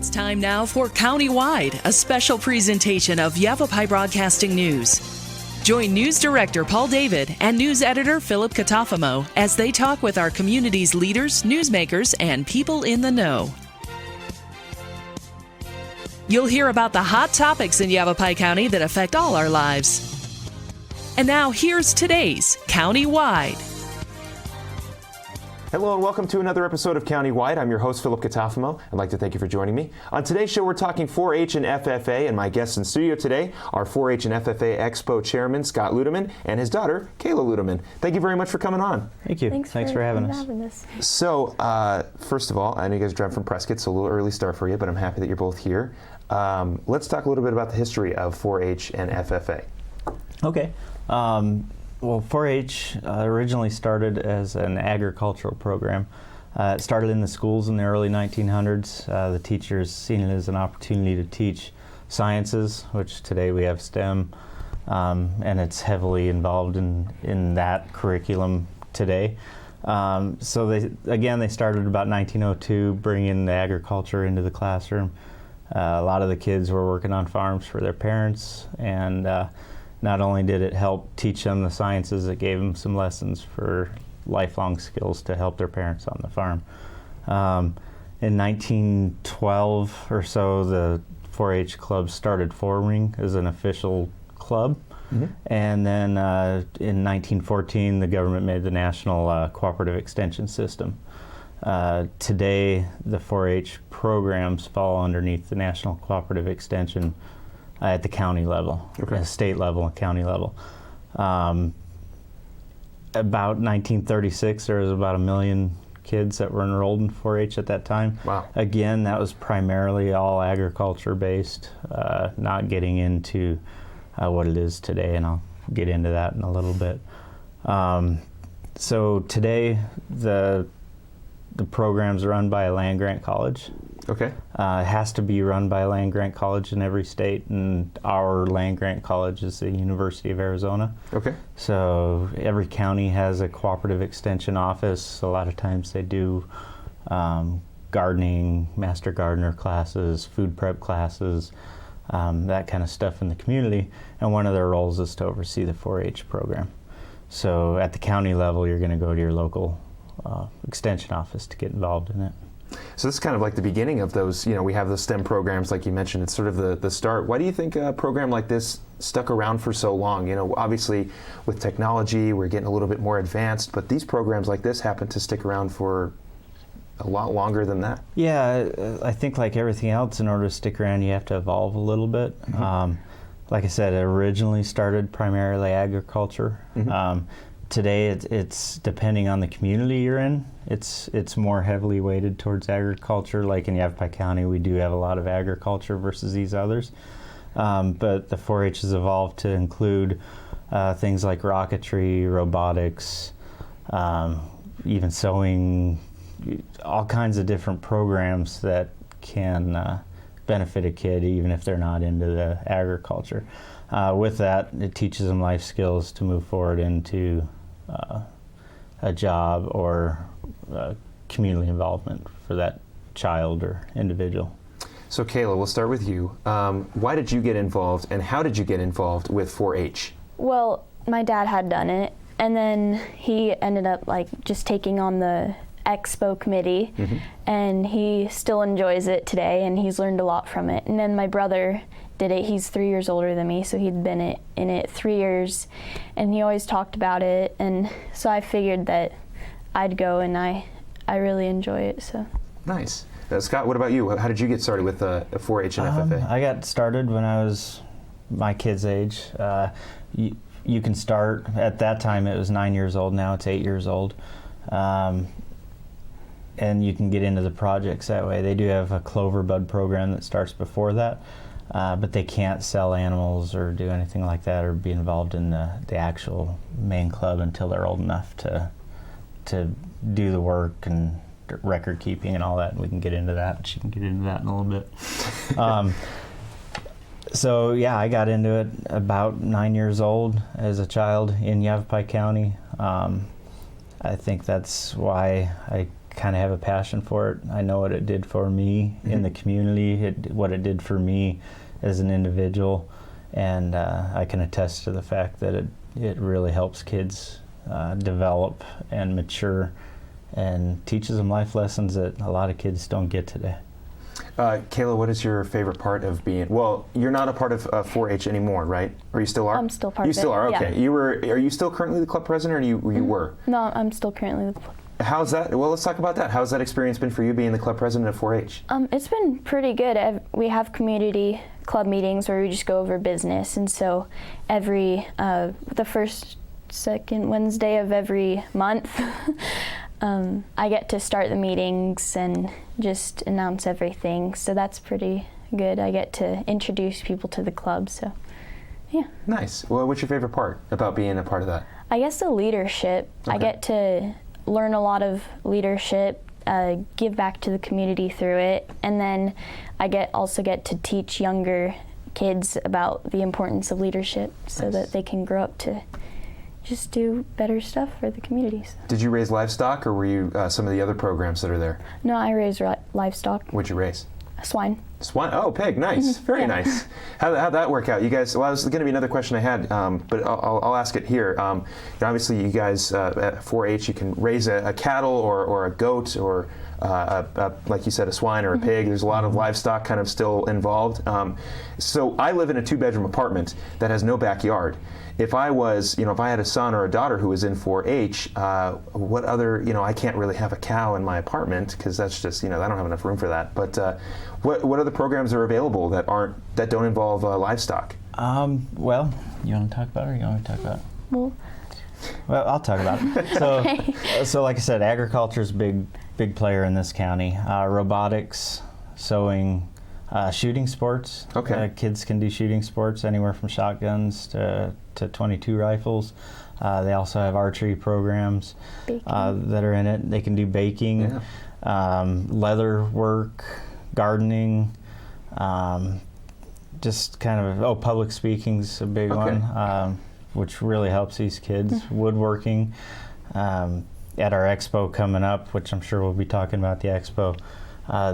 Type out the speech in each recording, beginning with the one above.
It's time now for Countywide, a special presentation of Yavapai Broadcasting News. Join News Director Paul David and News Editor Philip Catalfamo as they talk with our community's leaders, newsmakers, and people in the know. You'll hear about the hot topics in Yavapai County that affect all our lives. And now here's today's Countywide. Hello and welcome to another episode of Countywide. I'm your host, Philip Catalfamo. I'd like to thank you for joining me. On today's show, we're talking 4-H and FFA, and my guests in studio today are 4-H and FFA Expo Chairman Scott Luedeman and his daughter, Kayla Luedeman. Thank you very much for coming on. Thank you. Thanks for having us. So, first of all, I know you guys drive from Prescott, so a little early start for you, but I'm happy that you're both here. Let's talk a little bit about the history of 4-H and FFA. Okay. Well, 4-H originally started as an agricultural program. It started in the schools in the early 1900s. The teachers seen it as an opportunity to teach sciences, which today we have STEM, and it's heavily involved in that curriculum today. So they started about 1902, bringing the agriculture into the classroom. A lot of the kids were working on farms for their parents, and not only did it help teach them the sciences, it gave them some lessons for lifelong skills to help their parents on the farm. In 1912 or so, the 4-H club started forming as an official club. Mm-hmm. And then in 1914, the government made the National Cooperative Extension System. Today, the 4-H programs fall underneath the National Cooperative Extension at the county level, okay. State level and county level. About 1936, there was about 1 million kids that were enrolled in 4-H at that time. Wow. Again, that was primarily all agriculture based, not getting into what it is today, and I'll get into that in a little bit. So today, the program's run by a land-grant college. Okay. It has to be run by a land-grant college in every state, and our land-grant college is the University of Arizona. Okay. So every county has a cooperative extension office. A lot of times they do gardening, master gardener classes, food prep classes, that kind of stuff in the community, and one of their roles is to oversee the 4-H program. So at the county level, you're going to go to your local extension office to get involved in it. So this is kind of like the beginning of those, we have those STEM programs like you mentioned. It's sort of the start. Why do you think a program like this stuck around for so long? Obviously with technology, we're getting a little bit more advanced, but these programs like this happen to stick around for a lot longer than that. Yeah, I think like everything else, in order to stick around, you have to evolve a little bit. Mm-hmm. Like I said, it originally started primarily agriculture. Mm-hmm. Today, it's depending on the community you're in. It's more heavily weighted towards agriculture. Like in Yavapai County, we do have a lot of agriculture versus these others. But the 4-H has evolved to include things like rocketry, robotics, even sewing, all kinds of different programs that can benefit a kid even if they're not into the agriculture. With that, it teaches them life skills to move forward into a job or community involvement for that child or individual. So Kayla, we'll start with you. Why did you get involved, and how did you get involved with 4-H? Well, my dad had done it, and then he ended up just taking on the expo committee, mm-hmm. and he still enjoys it today, and he's learned a lot from it. And then my brother did it. He's 3 years older than me, so he'd been in it 3 years, and he always talked about it, and so I figured that I'd go, and I really enjoy it. So nice. Scott, what about you? How did you get started with 4-H and FFA? I got started when I was my kid's age. You can start, at that time it was 9 years old, now it's 8 years old. And you can get into the projects that way. They do have a clover bud program that starts before that, but they can't sell animals or do anything like that or be involved in the actual main club until they're old enough to do the work and record keeping and all that. And we can get into that. She can get into that in a little bit. So yeah, I got into it about 9 years old as a child in Yavapai County. I think that's why I kind of have a passion for it. I know what it did for me in the community, what it did for me as an individual, and I can attest to the fact that it really helps kids develop and mature and teaches them life lessons that a lot of kids don't get today. Kayla, what is your favorite part of being? Well, you're not a part of 4-H anymore, right? Or you still are? I'm still part of it. You still are. Okay. Yeah. Are you still currently the club president, or you were? No, I'm still currently the club. How's that? Well, let's talk about that. How's that experience been for you being the club president of 4-H? It's been pretty good. We have community club meetings where we just go over business, and so every the first, second Wednesday of every month, I get to start the meetings and just announce everything. So that's pretty good. I get to introduce people to the club. So, yeah. Nice. Well, what's your favorite part about being a part of that? I guess the leadership. Okay. I get to learn a lot of leadership, give back to the community through it, and then I also get to teach younger kids about the importance of leadership so that they can grow up to just do better stuff for the communities. Did you raise livestock, or were you some of the other programs that are there? No, I raised livestock. What'd you raise? Swine. Swine? Oh, pig. Nice. Very nice. How'd that work out? You guys, well, that was going to be another question I had, but I'll ask it here. Obviously, you guys at 4-H, you can raise a cattle or a goat or like you said, a swine or a pig. There's a lot of livestock kind of still involved. So I live in a 2-bedroom apartment that has no backyard. If I had a son or a daughter who was in 4-H, what other, I can't really have a cow in my apartment because that's just, I don't have enough room for that. But what other programs are available that don't involve livestock? Well, you want to talk about it, or you want me to talk about it? Well, I'll talk about it. Okay. So like I said, agriculture is a big player in this county. Robotics, sewing, shooting sports. Okay. Kids can do shooting sports anywhere from shotguns to 22 rifles. They also have archery programs that are in it. They can do baking, leather work, gardening, just kind of, public speaking's a big one, which really helps these kids. Woodworking. At our expo coming up, which I'm sure we'll be talking about the expo,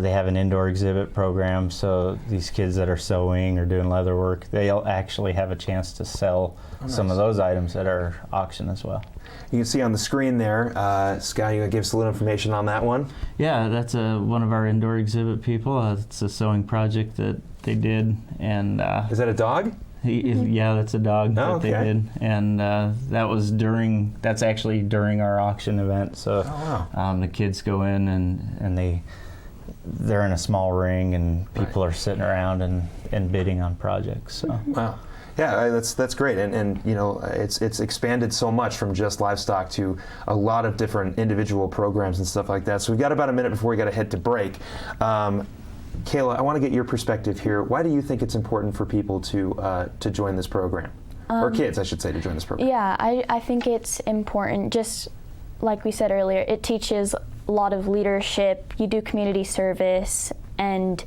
they have an indoor exhibit program, so these kids that are sewing or doing leather work, they'll actually have a chance to sell some of those items at our auction as well. You can see on the screen there, Scott, you want to give us a little information on that one? Yeah, that's one of our indoor exhibit people. It's a sewing project that they did. And is that a dog? Yeah, that's a dog that they did, and that's actually during our auction event. So the kids go in and they're in a small ring, and people are sitting around and bidding on projects. So. Wow. Yeah, that's great, and it's expanded so much from just livestock to a lot of different individual programs and stuff like that. So we've got about a minute before we got to head to break. Kayla, I want to get your perspective here. Why do you think it's important for people to join this program? Or kids, I should say, to join this program? Yeah, I think it's important. Just like we said earlier, it teaches a lot of leadership. You do community service and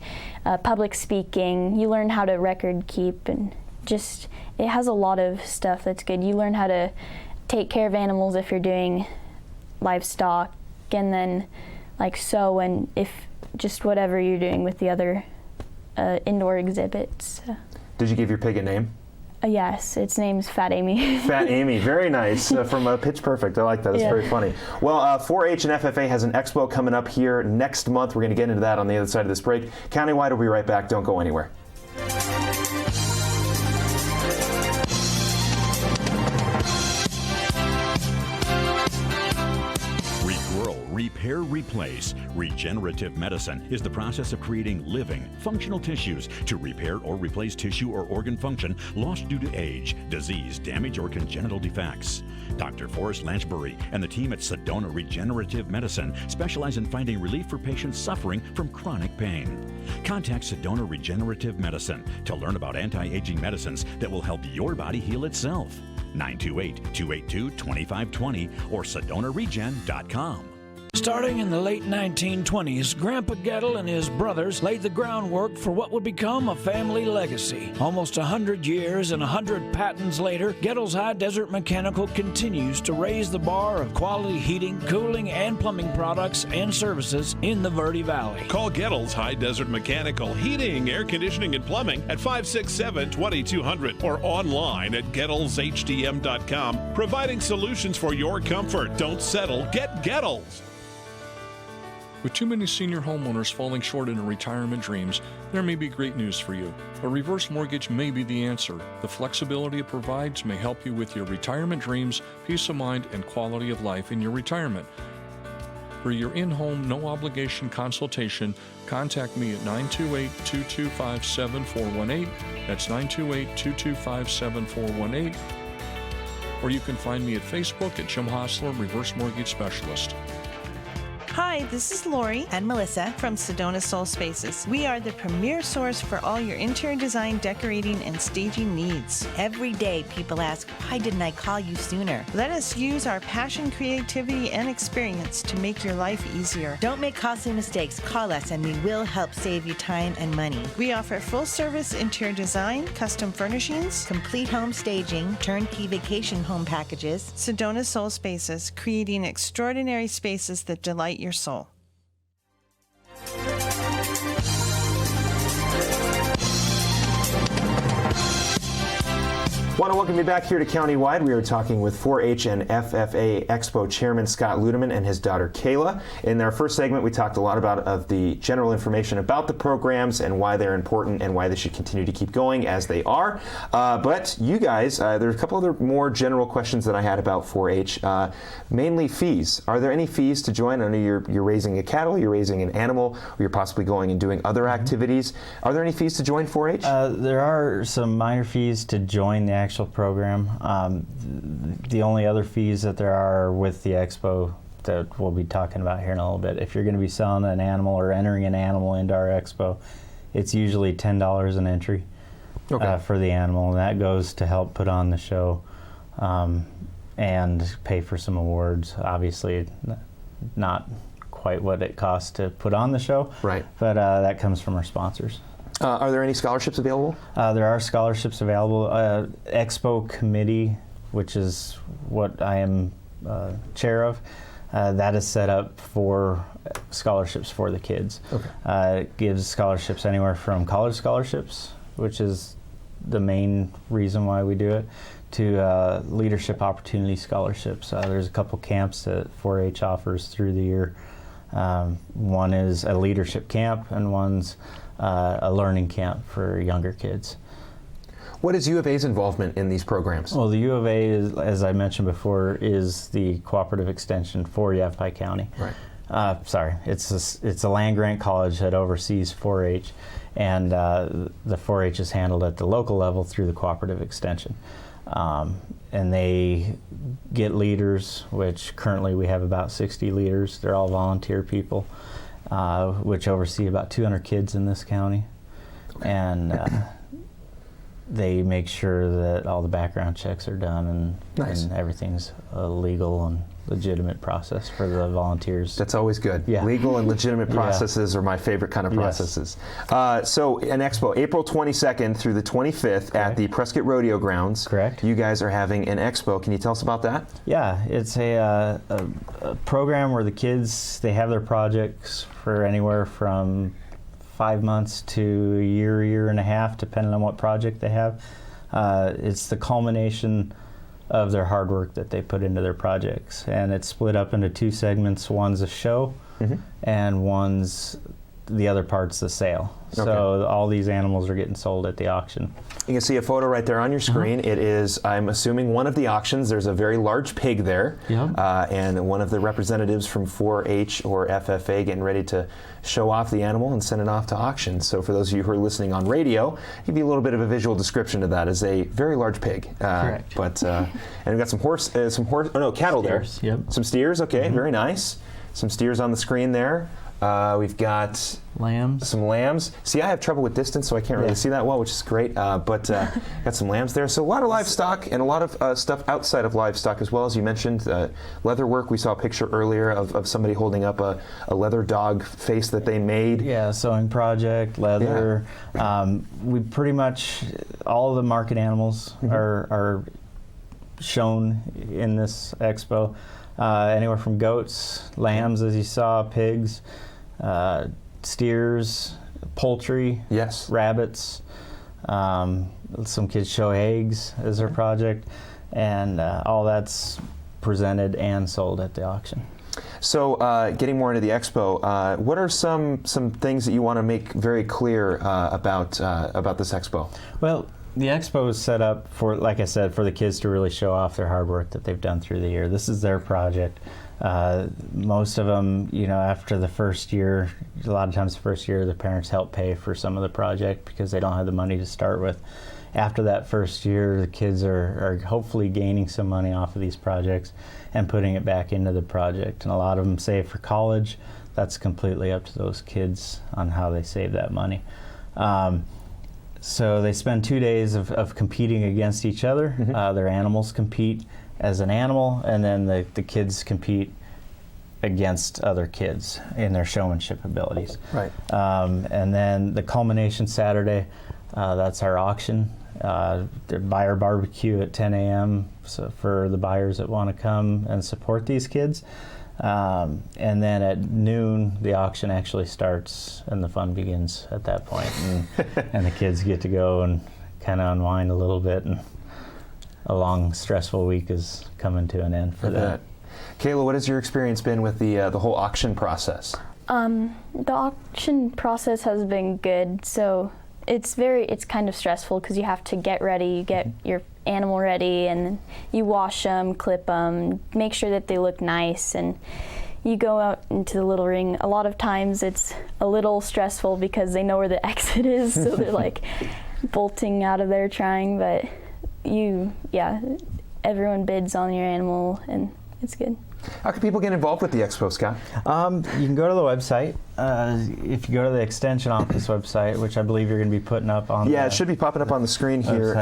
public speaking. You learn how to record keep, and just it has a lot of stuff that's good. You learn how to take care of animals if you're doing livestock, and then sew, and if just whatever you're doing with the other indoor exhibits. Did you give your pig a name? Yes, its name's Fat Amy. Fat Amy, very nice. From Pitch Perfect, I like that. It's very funny. Well, 4-H and FFA has an expo coming up here next month. We're going to get into that on the other side of this break. Countywide will be right back. Don't go anywhere. Repair, replace. Regenerative medicine is the process of creating living, functional tissues to repair or replace tissue or organ function lost due to age, disease, damage, or congenital defects. Dr. Forrest Lanchbury and the team at Sedona Regenerative Medicine specialize in finding relief for patients suffering from chronic pain. Contact Sedona Regenerative Medicine to learn about anti-aging medicines that will help your body heal itself. 928-282-2520 or SedonaRegen.com. Starting in the late 1920s, Grandpa Gettle and his brothers laid the groundwork for what would become a family legacy. Almost 100 years and 100 patents later, Gettle's High Desert Mechanical continues to raise the bar of quality heating, cooling, and plumbing products and services in the Verde Valley. Call Gettle's High Desert Mechanical Heating, Air Conditioning, and Plumbing at 567-2200 or online at GettlesHDM.com, providing solutions for your comfort. Don't settle. Get Gettles. With too many senior homeowners falling short in their retirement dreams, there may be great news for you. A reverse mortgage may be the answer. The flexibility it provides may help you with your retirement dreams, peace of mind, and quality of life in your retirement. For your in-home, no-obligation consultation, contact me at 928-225-7418. That's 928-225-7418. Or you can find me at Facebook at Jim Hostler, Reverse Mortgage Specialist. Hi, this is Lori and Melissa from Sedona Soul Spaces. We are the premier source for all your interior design, decorating, and staging needs. Every day people ask, why didn't I call you sooner? Let us use our passion, creativity, and experience to make your life easier. Don't make costly mistakes. Call us and we will help save you time and money. We offer full-service interior design, custom furnishings, complete home staging, turnkey vacation home packages. Sedona Soul Spaces, creating extraordinary spaces that delight your soul. Want to welcome you back here to Countywide. We are talking with 4-H and FFA Expo Chairman Scott Luedeman and his daughter Kayla. In our first segment, we talked a lot about the general information about the programs and why they're important and why they should continue to keep going as they are. But you guys, there's a couple other more general questions that I had about 4-H. Mainly fees. Are there any fees to join? I know you're raising a cattle, you're raising an animal, or you're possibly going and doing other activities. Are there any fees to join 4-H? There are some minor fees to join the actual program. The only other fees that there are with the expo that we'll be talking about here in a little bit. If you're going to be selling an animal or entering an animal into our expo, it's usually $10 an entry for the animal, and that goes to help put on the show and pay for some awards. Obviously, not quite what it costs to put on the show, right? But that comes from our sponsors. Are there any scholarships available? There are scholarships available. Expo Committee, which is what I am chair of, that is set up for scholarships for the kids. It gives scholarships anywhere from college scholarships, which is the main reason why we do it, to leadership opportunity scholarships. There's a couple camps that 4-H offers through the year. One is a leadership camp, and one's a learning camp for younger kids. What is U of A's involvement in these programs? Well, the U of A, is, as I mentioned before, is the cooperative extension for Yavapai County. Right. It's a land-grant college that oversees 4-H, and the 4-H is handled at the local level through the cooperative extension. And they get leaders, which currently we have about 60 leaders. They're all volunteer people, which oversee about 200 kids in this county. And they make sure that all the background checks are done and everything's a legal and legitimate process for the volunteers. That's always good. Yeah. Legal and legitimate processes are my favorite kind of processes. So an expo, April 22nd through the 25th at the Prescott Rodeo Grounds. Correct. You guys are having an expo. Can you tell us about that? Yeah, it's a program where the kids, they have their projects for anywhere from 5 months to a year and a half, depending on what project they have. It's the culmination of their hard work that they put into their projects. And it's split up into two segments. One's a show, and one's the other part's the sale. Okay. So all these animals are getting sold at the auction. You can see a photo right there on your screen. It is, I'm assuming, one of the auctions. There's a very large pig there, and one of the representatives from 4-H or FFA getting ready to show off the animal and send it off to auction. So for those of you who are listening on radio, I'll give you a little bit of a visual description of that. It's a very large pig. Correct. But and we've got some cattle there. Yep. Some steers. Okay, very nice. Some steers on the screen there. We've got Lambs. some lambs. See, I have trouble with distance, so I can't really see that well, which is great. But got some lambs there. So a lot of livestock and a lot of stuff outside of livestock as well. As you mentioned, leather work. We saw a picture earlier of somebody holding up a leather dog face that they made. Yeah, sewing project, leather. Yeah. We pretty much, all the market animals are shown in this expo. Anywhere from goats, lambs, as you saw, pigs, steers, poultry, rabbits. Some kids show eggs as their project, and all that's presented and sold at the auction. So getting more into the expo, what are some things that you want to make very clear about this expo? Well, the expo is set up for, like I said, for the kids to really show off their hard work that they've done through the year. This is their project. Most of them, after the first year, a lot of times the first year, the parents help pay for some of the project because they don't have the money to start with. After that first year, the kids are hopefully gaining some money off of these projects and putting it back into the project. And a lot of them save for college. That's completely up to those kids on how they save that money. So they spend 2 days of competing against each other. Their animals compete as an animal, and then the kids compete against other kids in their showmanship abilities. Right. And then the culmination Saturday, that's our auction. The buyer barbecue at 10 a.m. So for the buyers that want to come and support these kids. And then at noon, the auction actually starts and the fun begins at that point. And the kids get to go and kind of unwind a little bit, and a long, stressful week is coming to an end for that. Kayla, what has your experience been with the whole auction process? The auction process has been good. So it's kind of stressful because you have to get ready, you get your animal ready, and you wash them, clip them, make sure that they look nice, and you go out into the little ring. A lot of times it's a little stressful because they know where the exit is, so they're like bolting out of there trying, but everyone bids on your animal and it's good. How can people get involved with the expo, Scott? You can go to the website. If you go to the Extension Office website, which I believe you're going to be putting up on it should be popping up on the screen here.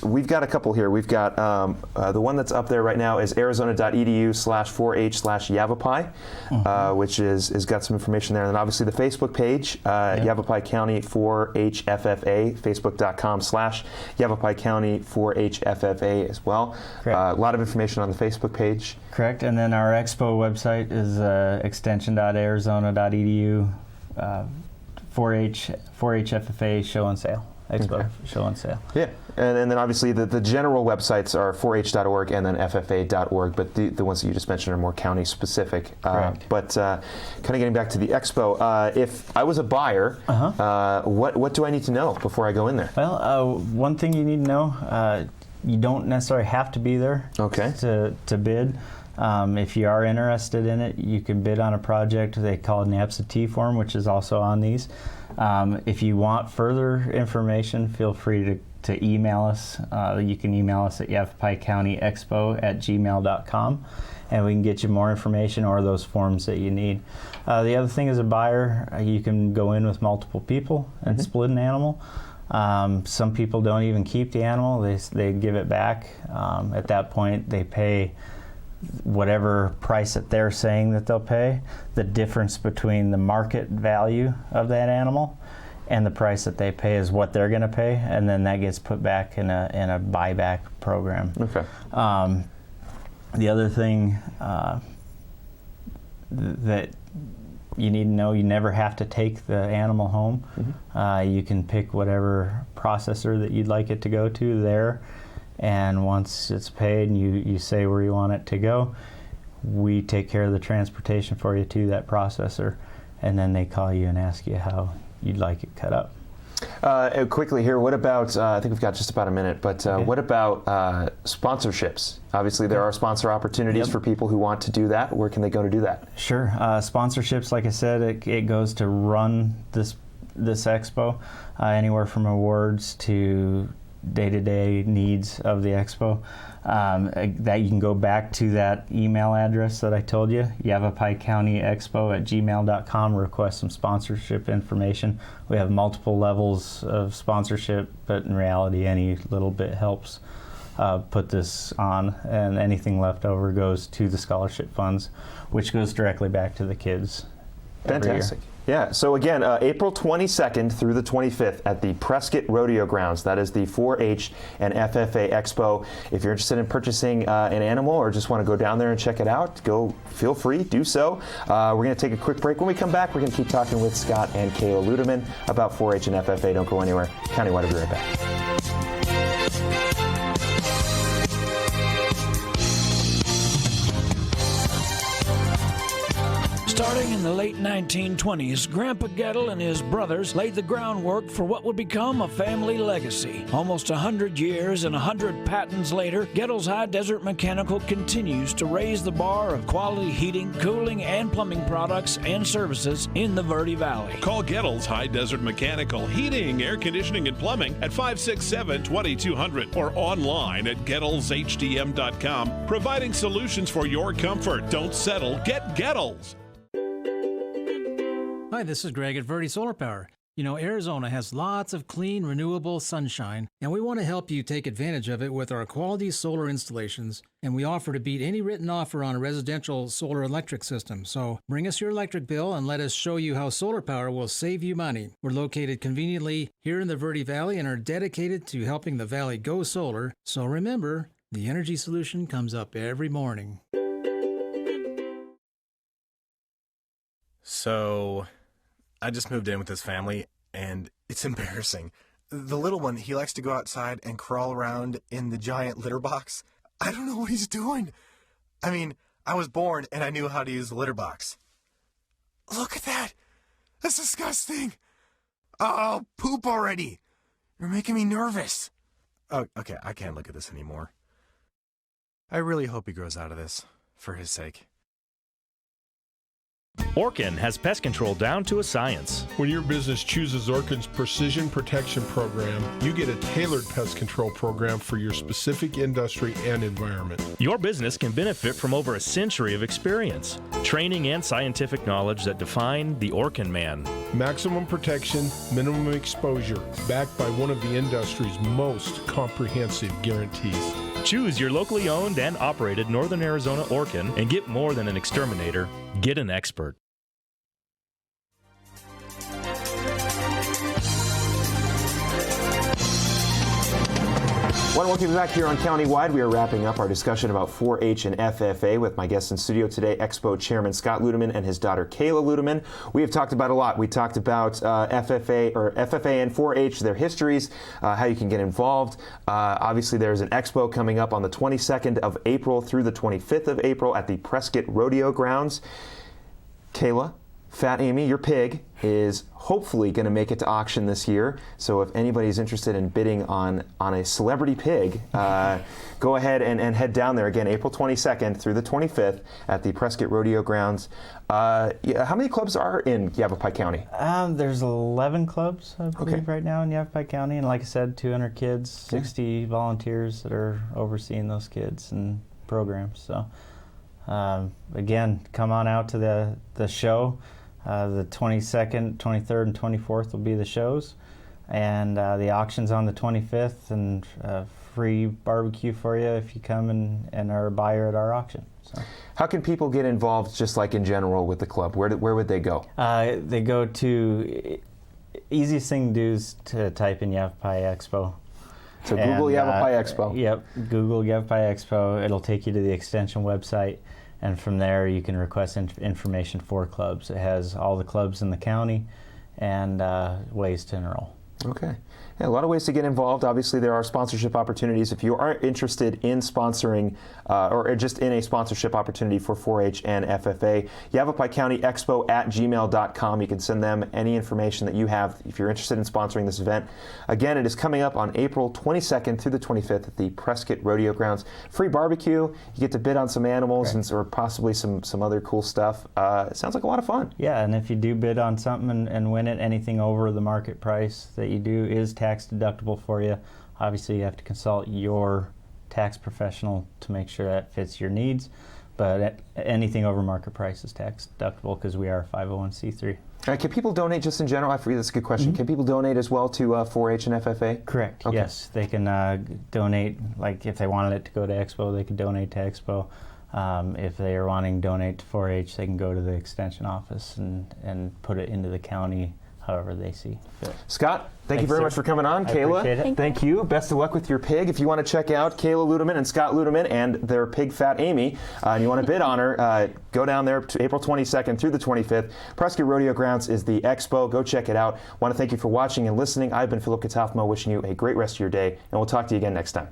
We've got a couple here. We've got the one that's up there right now is arizona.edu/4H/Yavapai, which is got some information there. And then obviously the Facebook page, Yavapai County 4H FFA, facebook.com/Yavapai County 4H FFA as well. A lot of information on the Facebook page. Correct. And then our expo website is extension.arizona.edu. 4H FFA show and sale. Expo show and sale. Yeah, and then obviously the general websites are 4H.org and then FFA.org, but the ones that you just mentioned are more county specific. But kind of getting back to the expo, if I was a buyer, what do I need to know before I go in there? Well, one thing you need to know, you don't necessarily have to be there to bid. If you are interested in it, you can bid on a project. They call it an absentee form, which is also on these. If you want further information, feel free to email us. You can email us at yavapaicountryexpo@gmail.com, and we can get you more information or those forms that you need. The other thing as a buyer, you can go in with multiple people and split an animal. Some people don't even keep the animal. They give it back. At that point, they pay whatever price that they're saying that they'll pay. The difference between the market value of that animal and the price that they pay is what they're going to pay, and then that gets put back in a buyback program. The other thing that you need to know, you never have to take the animal home. You can pick whatever processor that you'd like it to go to there, and once it's paid and you say where you want it to go, we take care of the transportation for you to that processor, and then they call you and ask you how you'd like it cut up. Quickly here, what about, I think we've got just about a minute, but what about sponsorships? Obviously there are sponsor opportunities for people who want to do that. Where can they go to do that? Sure. Sponsorships, like I said, it goes to run this expo, anywhere from awards to day-to-day needs of the expo. That you can go back to that email address that I told you, Yavapai County Expo at gmail.com, request some sponsorship information. We have multiple levels of sponsorship, but in reality, any little bit helps put this on, and anything left over goes to the scholarship funds, which goes directly back to the kids. Fantastic. Yeah, so again, April 22nd through the 25th at the Prescott Rodeo Grounds. That is the 4-H and FFA Expo. If you're interested in purchasing an animal or just want to go down there and check it out, feel free, do so. We're going to take a quick break. When we come back, we're going to keep talking with Scott and Kayla Luedeman about 4-H and FFA. Don't go anywhere. Countywide will be right back. Starting in the late 1920s, Grandpa Gettle and his brothers laid the groundwork for what would become a family legacy. Almost 100 years and 100 patents later, Gettle's High Desert Mechanical continues to raise the bar of quality heating, cooling, and plumbing products and services in the Verde Valley. Call Gettle's High Desert Mechanical Heating, Air Conditioning, and Plumbing at 567-2200 or online at GettlesHDM.com, providing solutions for your comfort. Don't settle. Get Gettles. Hi, this is Greg at Verde Solar Power. You know, Arizona has lots of clean, renewable sunshine, and we want to help you take advantage of it with our quality solar installations, and we offer to beat any written offer on a residential solar electric system. So bring us your electric bill and let us show you how solar power will save you money. We're located conveniently here in the Verde Valley and are dedicated to helping the valley go solar. So remember, the energy solution comes up every morning. So I just moved in with this family, and it's embarrassing. The little one, he likes to go outside and crawl around in the giant litter box. I don't know what he's doing. I mean, I was born and I knew how to use the litter box. Look at that. That's disgusting. Oh, poop already. You're making me nervous. Oh, okay, I can't look at this anymore. I really hope he grows out of this, for his sake. Orkin has pest control down to a science. When your business chooses Orkin's Precision Protection Program, you get a tailored pest control program for your specific industry and environment. Your business can benefit from over a century of experience, training, and scientific knowledge that define the Orkin man. Maximum protection, minimum exposure, backed by one of the industry's most comprehensive guarantees. Choose your locally owned and operated Northern Arizona Orkin and get more than an exterminator. Get an expert. Welcome back here on Countywide. We are wrapping up our discussion about 4-H and FFA with my guest in studio today, Expo Chairman Scott Luedeman and his daughter Kayla Luedeman. We have talked about a lot. We talked about FFA and 4-H, their histories, how you can get involved. Obviously, there's an expo coming up on the 22nd of April through the 25th of April at the Prescott Rodeo Grounds. Kayla, Fat Amy, your pig, is hopefully going to make it to auction this year. So if anybody's interested in bidding on a celebrity pig, go ahead and head down there again, April 22nd through the 25th at the Prescott Rodeo Grounds. How many clubs are in Yavapai County? There's 11 clubs, I believe, right now in Yavapai County. And like I said, 200 kids, 60 volunteers that are overseeing those kids and programs. So again, come on out to the show. The 22nd, 23rd, and 24th will be the shows, and the auction's on the 25th, and free barbecue for you if you come and are a buyer at our auction. So, how can people get involved, just like in general with the club? Where would they go? They go to, easiest thing to do is to type in Yavapai Expo. So Google Yavapai Expo. Yep, Google Yavapai Expo. It'll take you to the extension website. And from there, you can request information for clubs. It has all the clubs in the county and ways to enroll. Okay. Yeah, a lot of ways to get involved. Obviously, there are sponsorship opportunities. If you are interested in sponsoring or just in a sponsorship opportunity for 4-H and FFA, Yavapai County Expo at gmail.com. You can send them any information that you have if you're interested in sponsoring this event. Again, it is coming up on April 22nd through the 25th at the Prescott Rodeo Grounds. Free barbecue. You get to bid on some animals or possibly some other cool stuff. It sounds like a lot of fun. Yeah, and if you do bid on something and win it, anything over the market price that you do is tax deductible for you. Obviously, you have to consult your tax professional to make sure that fits your needs, but anything over market price is tax deductible because we are a 501c3. Can people donate just in general? I forget, that's a good question. Can people donate as well to 4-H and FFA? Correct, okay. Yes. They can donate, like if they wanted it to go to Expo, they could donate to Expo. If they are wanting to donate to 4-H, they can go to the Extension office and put it into the county however they see fit. Scott, thank you very much for coming on. Kayla, thank you. Best of luck with your pig. If you want to check out Kayla Luedeman and Scott Luedeman and their pig Fat Amy, and you want to bid on her, go down there to April 22nd through the 25th. Prescott Rodeo Grounds is the expo. Go check it out. Want to thank you for watching and listening. I've been Philip Catalfamo, wishing you a great rest of your day, and we'll talk to you again next time.